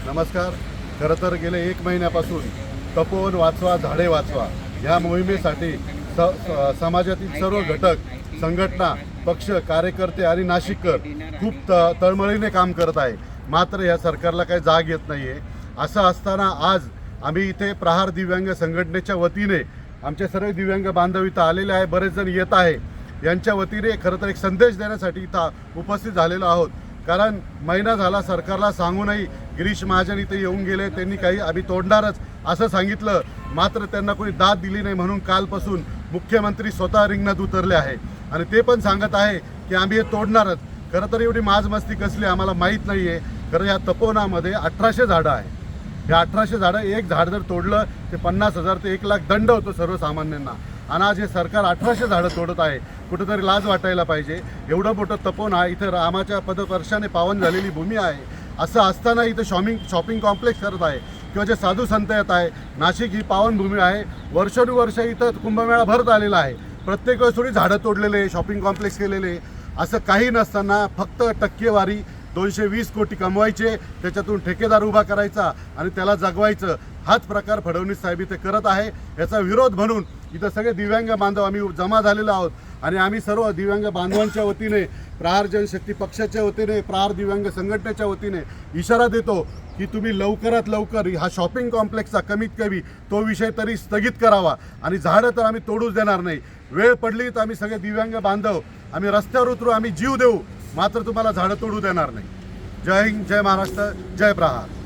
नमस्कार. खरं तर गेले 1 महिन्यापासून तपोवन वाचवा झाडे वाचवा ह्या मोहिमेसाठी समाजातील सर्व घटक, संघटना, पक्ष, कार्यकर्ते आणि नाशिककर खूप तळमळीने काम करत आहे. मात्र या सरकारला काही जाग येत नाही आहे. असं असताना आज आम्ही इथे प्रहार दिव्यांग संघटनेच्या वतीने आमचे सर्व दिव्यांग बांधव इथं आलेले आहे. बरेच जण येत आहे. यांच्या वतीने खरं तर एक संदेश देण्यासाठी इथं उपस्थित झालेलो आहोत. कारण महिना झाला सरकारला सांगूनही गिरीश महाजन इथे येऊन गेले. त्यांनी काही आम्ही तोडणारच असं सांगितलं, मात्र त्यांना कोणी दाद दिली नाही. म्हणून कालपासून मुख्यमंत्री स्वतः रिंगणात उतरले आहे आणि ते पण सांगत आहे की आम्ही हे तोडणारच. खरं तर एवढी माजमस्ती कसली आम्हाला माहीत नाही आहे. खरं या तपोवनामध्ये 1800 झाडं आहे. या 1800 झाडं, एक झाड जर तोडलं ते 50,000 ते 1,00,000 दंड होतो सर्वसामान्यांना. आणि आज हे सरकार 1800 झाडं तोडत आहे. कुठेतरी लाज वाटायला पाहिजे. एवढं मोठं तपोवन आहे, इथं रामाच्या पदस्पर्शाने पावन झालेली भूमी आहे. असं असताना इथं शॉपिंग कॉम्प्लेक्स करत आहे किंवा जे साधू संत येत आहे. नाशिक ही पावनभूमी आहे. वर्षानुवर्ष इथं कुंभमेळा भरत आलेला आहे. प्रत्येक वेळेस थोडी झाडं तोडलेले, शॉपिंग कॉम्प्लेक्स केलेले, असं काही नसताना फक्त टक्केवारी 220 कोटी कमवायचे, त्याच्यातून ठेकेदार उभा करायचा आणि त्याला जगवायचं. हाच प्रकार फडणवीस साहेब इथे करत आहे. याचा विरोध म्हणून इथं सगळे दिव्यांग बांधव आम्ही जमा झालेलो आहोत आणि आम्ही सर्व दिव्यांग बांधवांच्या वतीने, प्रहार जनशक्ती पक्षाच्या वतीने, प्रहार दिव्यांग संघटनेच्या वतीने इशारा देतो की तुम्ही लवकरात लवकर हा शॉपिंग कॉम्प्लेक्सचा कमीत कमी तो विषय तरी स्थगित करावा आणि झाडं तर आम्ही तोडूच देणार नाही. वेळ पडली तर आम्ही सगळे दिव्यांग बांधव आम्ही रस्त्यावर उतरू, आम्ही जीव देऊ, मात्र तुम्हाला झाडं तोडू देणार नाही. जय हिंद, जय महाराष्ट्र, जय प्रहार.